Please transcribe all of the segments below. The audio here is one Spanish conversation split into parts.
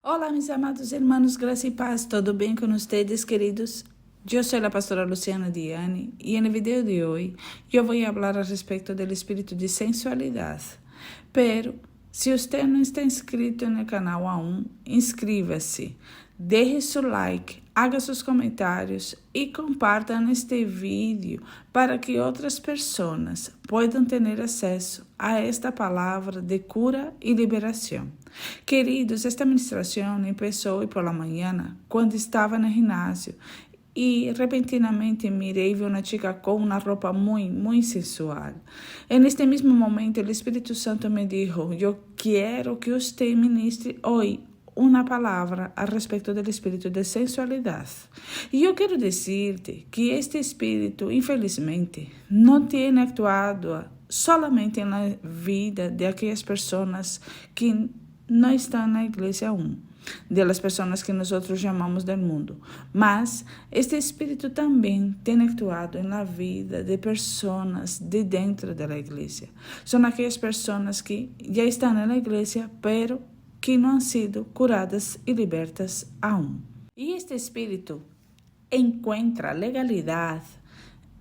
Hola, mis amados hermanos, gracia y paz. ¿Todo bien con ustedes, queridos? Yo soy la pastora Luciana Diani y en el video de hoy yo voy a hablar al respecto del espíritu de sensualidad. Pero si usted no está inscrito en el canal aún, inscríbase, deje su like, haga sus comentarios y compartan este vídeo para que otras personas puedan tener acceso a esta palabra de cura y liberación. Queridos, esta administración empezó hoy por la mañana, cuando estaba en el gimnasio, y repentinamente miré y vi una chica con una ropa muy sensual. En este mismo momento, el Espíritu Santo me dijo, yo quiero que usted ministre hoy una palabra al respecto del espíritu de sensualidad. Y yo quiero decirte que este espíritu, infelizmente, no tiene actuado solamente en la vida de aquellas personas que no están en la iglesia aún, de las personas que nosotros llamamos del mundo, mas este espíritu también tiene actuado en la vida de personas de dentro de la iglesia. Son aquellas personas que ya están en la iglesia, pero que no han sido curadas y libertas aún. Y este espíritu encuentra legalidad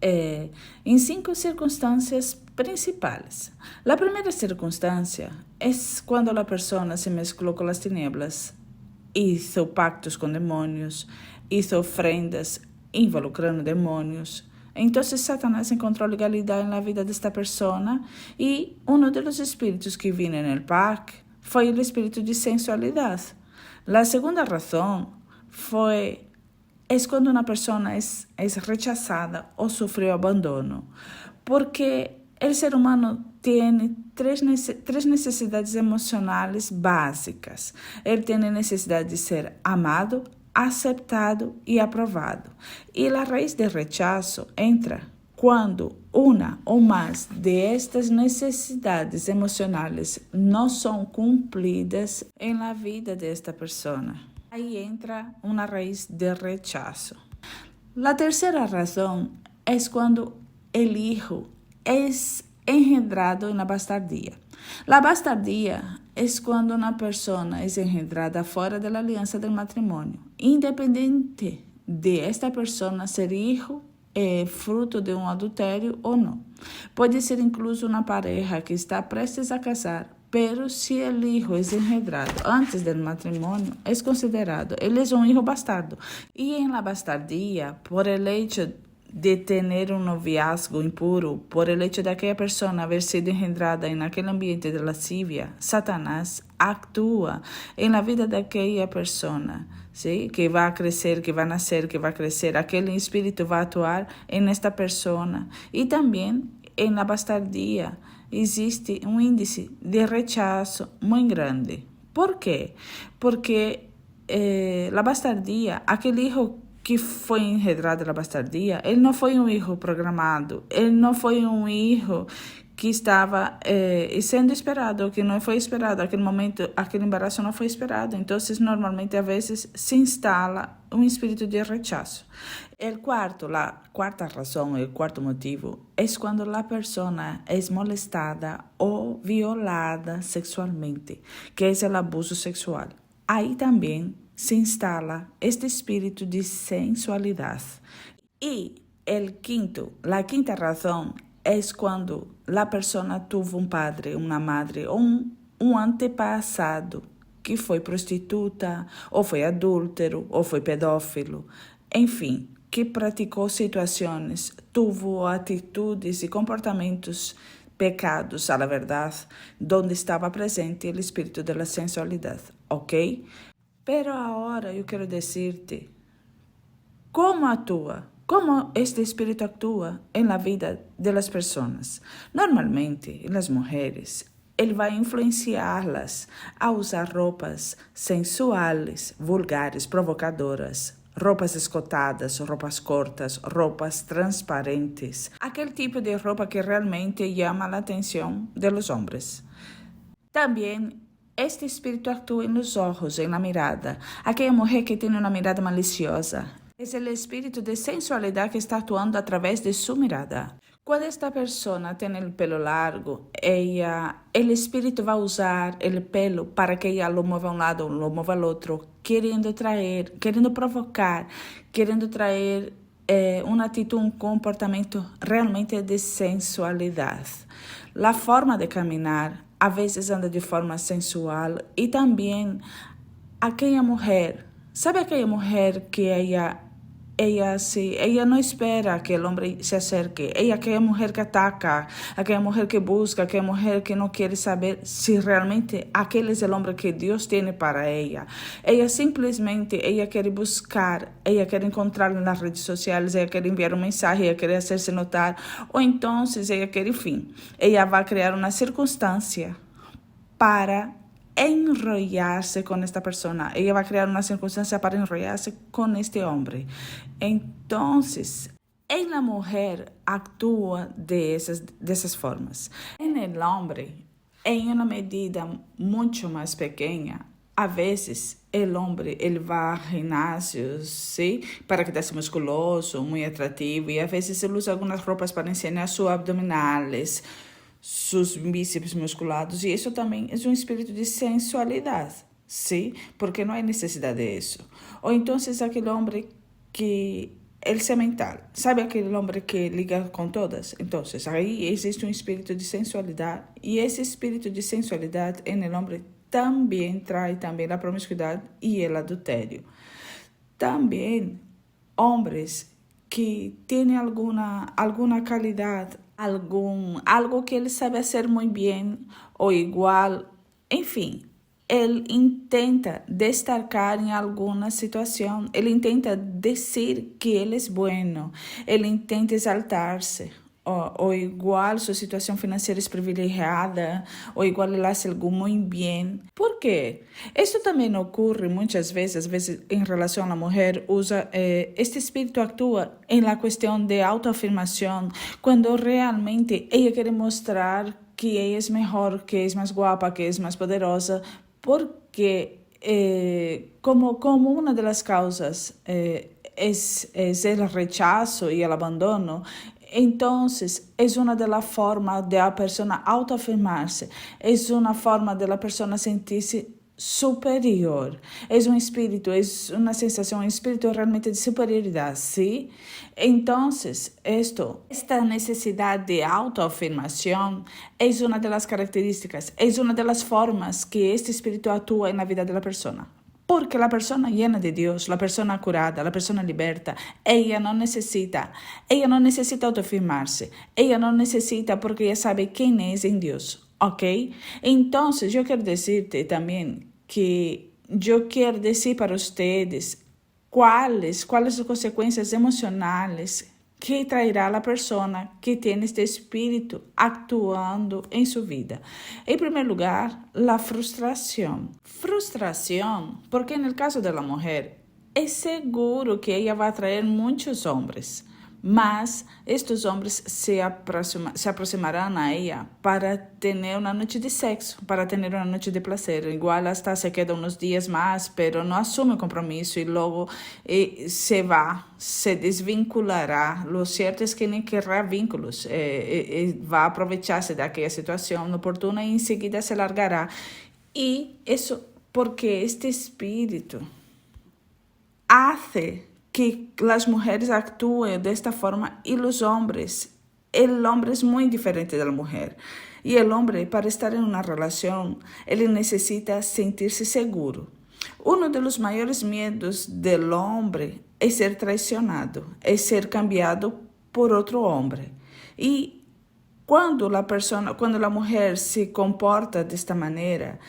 en 5 circunstancias principales. La primera circunstancia es cuando la persona se mezcló con las tinieblas, hizo pactos con demonios, hizo ofrendas involucrando demonios. Entonces Satanás encontró legalidad en la vida de esta persona y uno de los espíritus que vino en el pacto fue el espíritu de sensualidad. La segunda razón es cuando una persona es rechazada o sufrió abandono, porque el ser humano tiene tres necesidades emocionales básicas. Él tiene necesidad de ser amado, aceptado y aprobado. Y la raíz del rechazo entra cuando una o más de estas necesidades emocionales no son cumplidas en la vida de esta persona. Ahí entra una raíz de rechazo. La tercera razón es cuando el hijo es engendrado en la bastardía. La bastardía es cuando una persona es engendrada fuera de la alianza del matrimonio, independiente de esta persona ser hijo fruto de un adulterio o no. Puede ser incluso una pareja que está prestes a casar, pero si el hijo es engendrado antes del matrimonio, es considerado, él es un hijo bastardo. Y en la bastardía, por el hecho de tener un noviazgo impuro, por el hecho de aquella persona haber sido engendrada en aquel ambiente de lascivia, Satanás actúa en la vida de aquella persona, ¿sí? Que va a crecer, que va a nacer, que va a crecer. Aquel espíritu va a actuar en esta persona. Y también en la bastardía existe un índice de rechazo muy grande. ¿Por qué? Porque la bastardía, aquel hijo que foi engendrado na bastardia, ele não foi um hijo programado, ele não foi um hijo que estava sendo esperado, que não foi esperado, aquele momento, aquele embaraço não foi esperado. Então, normalmente, a vezes, se instala um espírito de rechazo. La cuarta razón, el cuarto motivo, es cuando la persona es molestada o violada sexualmente, que es el abuso sexual. Ahí también se instala este espíritu de sensualidad. Y la quinta razón es cuando la persona tuvo un padre, una madre o un antepasado que foi prostituta, ou foi adúltero, ou foi pedófilo, enfim, que praticou situações, tuvo atitudes e comportamentos pecados, a la verdad, donde estava presente o espírito da sensualidade, ¿ok? Pero ahora eu quero decirte como este espíritu actúa en la vida de las personas. Normalmente, en las mujeres, él va a influenciarlas a usar ropas sensuales, vulgares, provocadoras, roupas escotadas, roupas cortas, roupas transparentes, aquele tipo de roupa que realmente llama la atención de los hombres. También este espíritu actúa en los ojos, en la mirada. Aquella mujer que tiene una mirada maliciosa. Es el espíritu de sensualidad que está actuando a través de su mirada. Cuando esta persona tiene el pelo largo, el espíritu va a usar el pelo para que ella lo mueva a un lado, lo mueva al otro, queriendo provocar, queriendo traer una actitud, un comportamiento realmente de sensualidad. La forma de caminar a veces anda de forma sensual y también aquella mujer, ¿sabe aquella mujer que ella no espera que el hombre se acerque? Ella, aquella mujer que ataca, aquella mujer que busca, aquella mujer que no quiere saber si realmente aquel es el hombre que Dios tiene para ella. Ella quiere buscar, ella quiere encontrarlo en las redes sociales, ella quiere enviar un mensaje, ella quiere hacerse notar, o entonces ella quiere, ella va a crear una circunstancia para enrollarse con esta persona. Ella va a crear una circunstancia para enrollarse con este hombre. Entonces, en la mujer actúa de esas formas. En el hombre, en una medida mucho más pequeña, a veces el hombre él va a gimnasios, ¿sí? Para quedarse musculoso, muy atractivo, y a veces él usa algunas ropas para enseñar sus abdominales, sus bíceps musculados, y eso también es un espíritu de sensualidad, ¿sí? Porque no hay necesidad de eso. O entonces aquel hombre que el semental, ¿sabe aquel hombre que liga con todas? Entonces ahí existe un espíritu de sensualidad, y ese espíritu de sensualidad en el hombre también trae también la promiscuidad y el adulterio. También hombres que tienen alguna calidad, algo que él sabe hacer muy bien o igual, enfim, él intenta destacar en alguna situación, él intenta decir que él es bueno, él intenta exaltarse. O igual su situación financiera es privilegiada, o igual él hace algo muy bien. ¿Por qué? Esto también ocurre muchas veces en relación a la mujer, este espíritu actúa en la cuestión de autoafirmación, cuando realmente ella quiere mostrar que ella es mejor, que es más guapa, que es más poderosa, porque como una de las causas es el rechazo y el abandono. Entonces, es una de las formas de la persona autoafirmarse, es una forma de la persona sentirse superior, es un espíritu, es una sensación, un espíritu realmente de superioridad, ¿sí? Entonces, esta necesidad de autoafirmación es una de las características, es una de las formas que este espíritu actúa en la vida de la persona. Porque la persona llena de Dios, la persona curada, la persona liberta, ella no necesita autoafirmarse, ella no necesita porque ella sabe quién es en Dios, ¿ok? Entonces, yo quiero decirte también que yo quiero decir para ustedes cuáles las consecuencias emocionales que traerá la persona que tiene este espíritu actuando en su vida. En primer lugar, la frustración. Frustración, porque en el caso de la mujer, es seguro que ella va a atraer muchos hombres, mas estos hombres se aproximarán a ella para tener una noche de sexo, para tener una noche de placer. Igual hasta se queda unos días más, pero no asume el compromiso y luego se desvinculará. Lo cierto es que ni querrá vínculos, va a aprovecharse de aquella situación oportuna y enseguida se largará. Y eso porque este espíritu hace que las mujeres actúen de esta forma y los hombres. El hombre es muy diferente de la mujer. Y el hombre, para estar en una relación, él necesita sentirse seguro. Uno de los mayores miedos del hombre es ser traicionado, es ser cambiado por otro hombre. Y cuando la mujer se comporta de esta manera,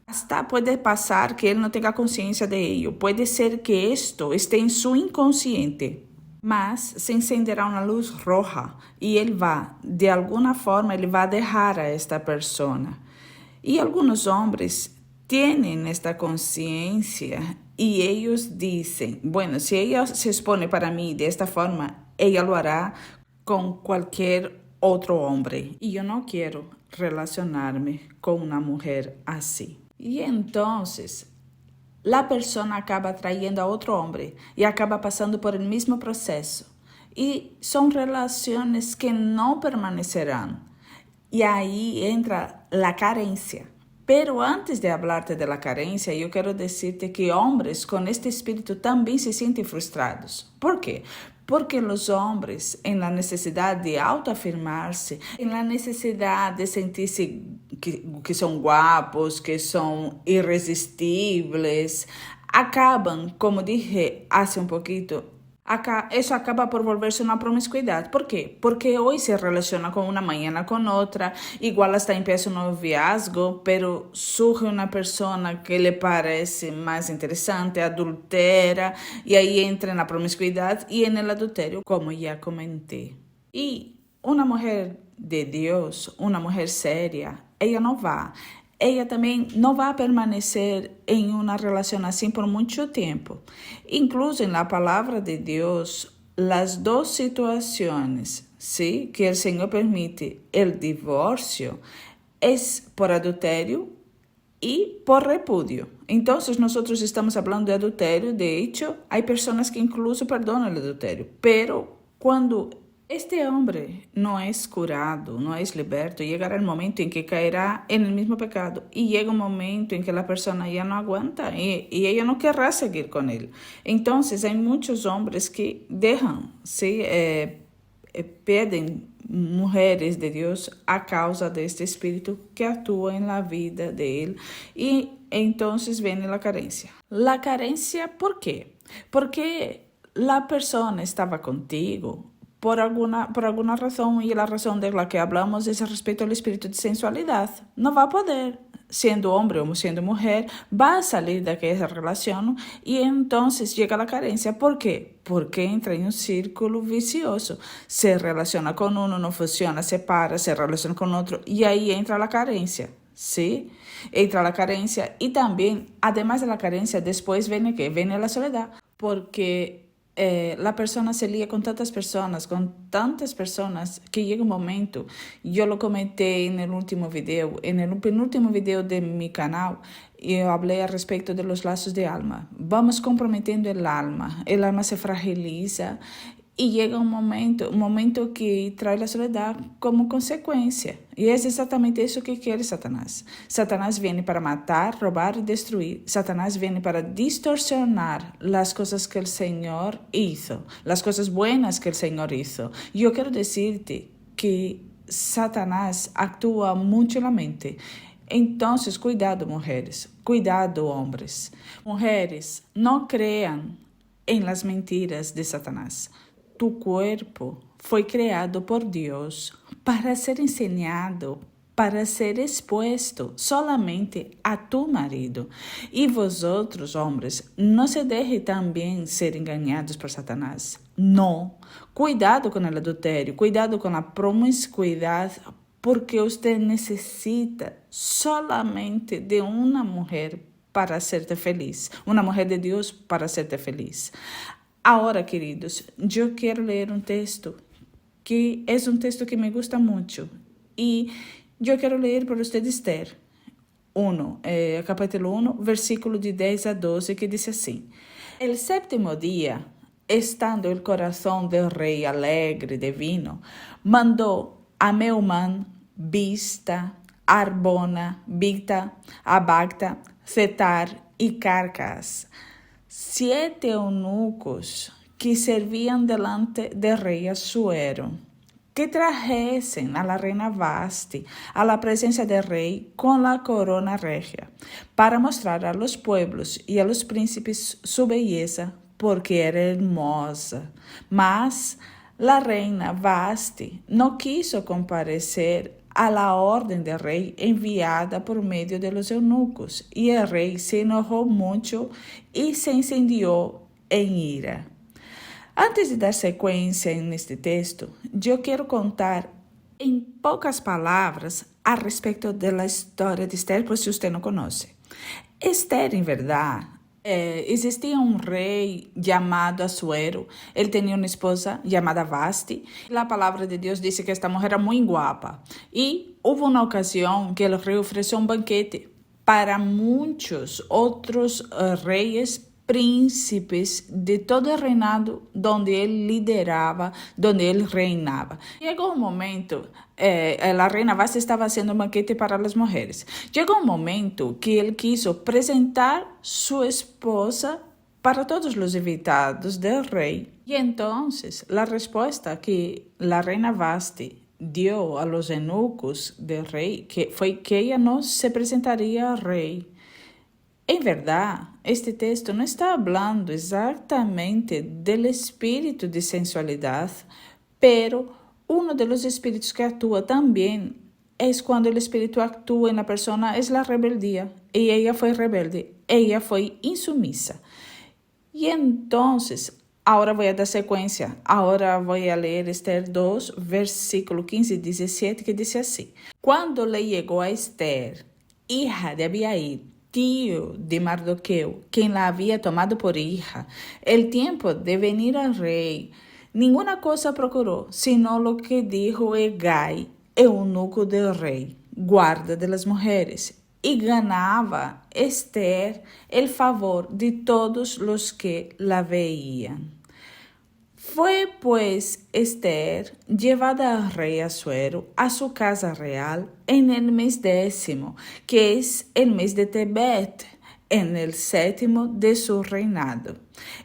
hasta puede pasar que él no tenga conciencia de ello. Puede ser que esto esté en su inconsciente, mas se encenderá una luz roja y de alguna forma, él va a dejar a esta persona. Y algunos hombres tienen esta conciencia y ellos dicen, bueno, si ella se expone para mí de esta forma, ella lo hará con cualquier otro hombre. Y yo no quiero relacionarme con una mujer así. Y entonces, la persona acaba atrayendo a otro hombre y acaba pasando por el mismo proceso. Y son relaciones que no permanecerán. Y ahí entra la carencia. Pero antes de hablarte de la carencia, yo quiero decirte que hombres con este espíritu también se sienten frustrados. ¿Por qué? Porque los hombres, en la necesidad de autoafirmarse, en la necesidad de sentirse que son guapos, que son irresistibles, acaban, como dije hace un poquito, eso acaba por volverse una promiscuidad. ¿Por qué? Porque hoy se relaciona con una, mañana con otra, igual hasta empieza un noviazgo, pero surge una persona que le parece más interesante, adultera, y ahí entra en la promiscuidad y en el adulterio, como ya comenté. Y una mujer de Dios, una mujer seria, ella también no va a permanecer en una relación así por mucho tiempo. Incluso en la palabra de Dios, las dos situaciones, ¿sí?, que el Señor permite el divorcio es por adulterio y por repudio. Entonces nosotros estamos hablando de adulterio. De hecho, hay personas que incluso perdonan el adulterio, pero cuando este hombre no es curado, no es liberto, llegará el momento en que caerá en el mismo pecado y llega un momento en que la persona ya no aguanta y ella no querrá seguir con él. Entonces hay muchos hombres que dejan, ¿sí?, pierden mujeres de Dios a causa de este espíritu que actúa en la vida de él, y entonces viene la carencia. La carencia, ¿por qué? Porque la persona estaba contigo por alguna razón, y la razón de la que hablamos es respecto al espíritu de sensualidad. No va a poder, siendo hombre o siendo mujer, va a salir de aquella relación y entonces llega la carencia. ¿Por qué? Porque entra en un círculo vicioso. Se relaciona con uno, no funciona, se para, se relaciona con otro y ahí entra la carencia. ¿Sí? Entra la carencia y también, además de la carencia, después viene la soledad, porque la persona se lía con tantas personas, que llega un momento. Yo lo comenté en el último video, en el penúltimo video de mi canal, y yo hablé al respecto de los lazos de alma. Vamos comprometiendo el alma se fragiliza y llega un momento que trae la soledad como consecuencia. Y es exactamente eso que quiere Satanás. Satanás viene para matar, robar y destruir. Satanás viene para distorsionar las cosas que el Señor hizo, las cosas buenas que el Señor hizo. Yo quiero decirte que Satanás actúa mucho en la mente. Entonces, cuidado, mujeres, cuidado, hombres. Mujeres, no crean en las mentiras de Satanás. Tu cuerpo foi criado por Deus para ser ensinado, para ser expuesto solamente a tu marido. E vosotros, homens, não se deje também ser engañados por Satanás. Não. Cuidado com o adultério, cuidado com a promiscuidade, porque você necessita solamente de uma mulher para serte feliz, uma mulher de Deus para serte feliz. Ahora, queridos, yo quiero leer un texto que es un texto que me gusta mucho y yo quiero leer para ustedes Esther 1, capítulo 1, versículo de 10 a 12, que dice así: El séptimo día, estando el corazón del rey alegre de vino, mandó a Meumán, Bista, Arbona, Bigta, Abagta, Cetar y Carcas, 7 eunucos que servían delante del rey Asuero, que trajesen a la reina Vasti a la presencia del rey con la corona regia, para mostrar a los pueblos y a los príncipes su belleza, porque era hermosa. Mas la reina Vasti no quiso comparecer a la orden del rey enviada por medio de los eunucos, y el rey se enojó mucho y se incendió en ira. Antes de dar secuencia en este texto, yo quiero contar en pocas palabras al respecto de la historia de Esther, por si usted no conoce. Esther, en verdad, existia um rei chamado Asuero. Ele tinha uma esposa chamada Vasti. A palavra de Deus disse que esta mulher era muito guapa. E houve uma ocasião que o rei ofereceu um banquete para muitos outros reis príncipes de todo el reinado donde él lideraba, donde él reinaba. Llegó un momento, la reina Vasti estaba haciendo un banquete para las mujeres. Llegó un momento que él quiso presentar su esposa para todos los invitados del rey. Y entonces la respuesta que la reina Vasti dio a los eunucos del rey fue que ella no se presentaría al rey. En verdad, este texto no está hablando exactamente del espíritu de sensualidad, pero uno de los espíritus que actúa también es cuando el espíritu actúa en la persona, es la rebeldía. Y ella fue rebelde, ella fue insumisa. Y entonces, ahora voy a dar secuencia, ahora voy a leer Esther 2, versículo 15 y 17, que dice así. Cuando le llegó a Esther, hija de Abiail, tío de Mardoqueo, quien la había tomado por hija, el tiempo de venir al rey, ninguna cosa procuró, sino lo que dijo Hegai, eunuco del rey, guarda de las mujeres, y ganaba Esther el favor de todos los que la veían. Fue pues Esther llevada al rey Asuero a su casa real en el mes 10º, que es el mes de Tebet, en el 7º de su reinado.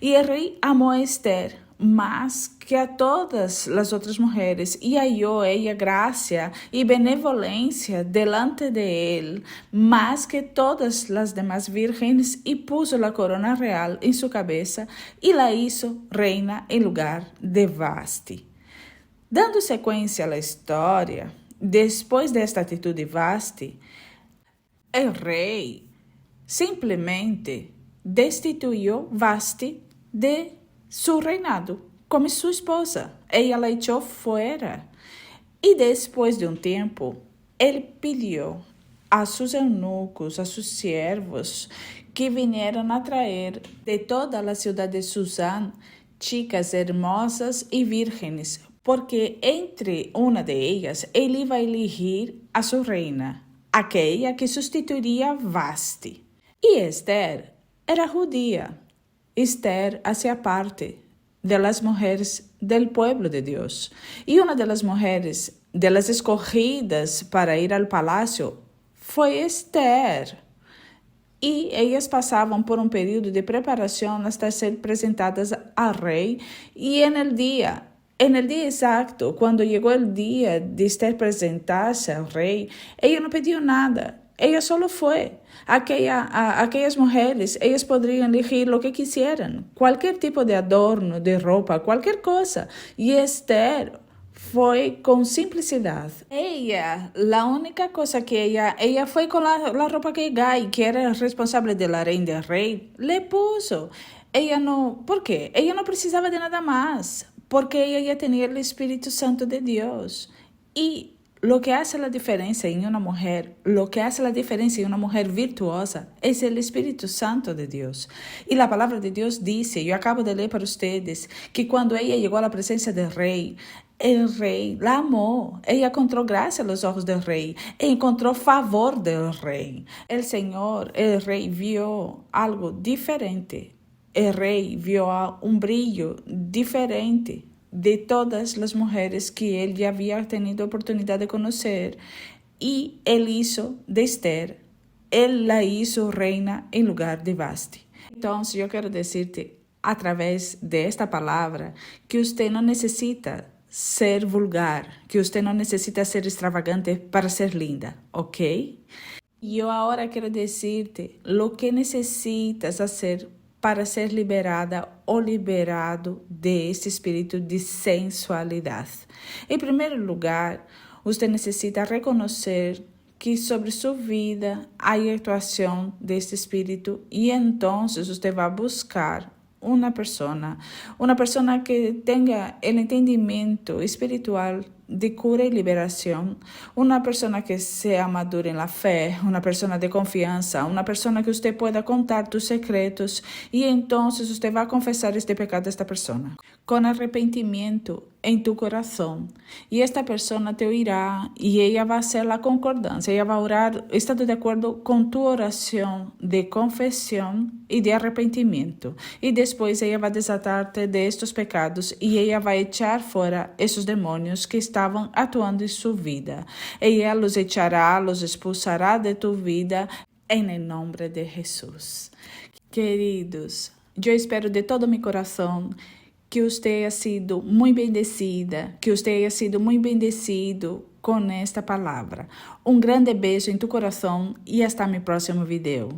Y el rey amó a Esther más que a todas las otras mujeres, y halló ella gracia y benevolencia delante de él, más que todas las demás vírgenes, y puso la corona real en su cabeza, y la hizo reina en lugar de Vasti. Dando secuencia a la historia, después de esta actitud de Vasti, el rey simplesmente destituyó Vasti de su reinado como su esposa. Ella la echó fuera. Y después de un tiempo, él pidió a sus eunucos, a sus siervos, que vinieran a traer de toda la ciudad de Susán chicas hermosas y vírgenes, porque entre una de ellas él iba a elegir a su reina, aquella que sustituiría a Vasti. Y Esther era judía. Esther hacía parte de las mujeres del pueblo de Dios. Y una de las mujeres, de las escogidas para ir al palacio, fue Esther. Y ellas pasaban por un periodo de preparación hasta ser presentadas al rey. Y en el día exacto, cuando llegó el día de Esther presentarse al rey, ella no pidió nada. Ella solo fue. Aquellas mujeres, ellas podrían elegir lo que quisieran, cualquier tipo de adorno, de ropa, cualquier cosa. Y Esther fue con simplicidad. Ella, la única cosa que ella fue con la ropa que Hegai, que era el responsable de la reina del rey, le puso. ¿Por qué? Ella no precisaba de nada más, porque ella ya tenía el Espíritu Santo de Dios. Y lo que hace la diferencia en una mujer, virtuosa, es el Espíritu Santo de Dios. Y la palabra de Dios dice, yo acabo de leer para ustedes, que cuando ella llegó a la presencia del rey, el rey la amó. Ella encontró gracia a los ojos del rey. Encontró favor del rey. El rey vio algo diferente. El rey vio un brillo diferente de todas las mujeres que él ya había tenido oportunidad de conocer, y él hizo de Esther, él la hizo reina en lugar de Vasti. Entonces yo quiero decirte a través de esta palabra que usted no necesita ser vulgar, que usted no necesita ser extravagante para ser linda, ¿ok? Yo ahora quiero decirte lo que necesitas hacer para ser liberada o liberado de este espíritu de sensualidad. En primer lugar, usted necesita reconocer que sobre su vida hay actuación de este espíritu, y entonces usted va a buscar una persona que tenga el entendimiento espiritual de cura y liberación, una persona que sea madura en la fe, una persona de confianza, una persona que usted pueda contar tus secretos y entonces usted va a confesar este pecado a esta persona con arrepentimiento en tu corazón y esta persona te oirá y ella va a hacer la concordancia, ella va a orar, estando de acuerdo con tu oración de confesión y de arrepentimiento y después ella va a desatarte de estos pecados y ella va a echar fuera esos demonios que estaban actuando en su vida. Ella los echará, los expulsará de tu vida en el nombre de Jesús. Queridos, yo espero de todo mi corazón que usted haya sido muy bendecida, que usted haya sido muy bendecido con esta palabra. Un grande beso en tu corazón y hasta mi próximo video.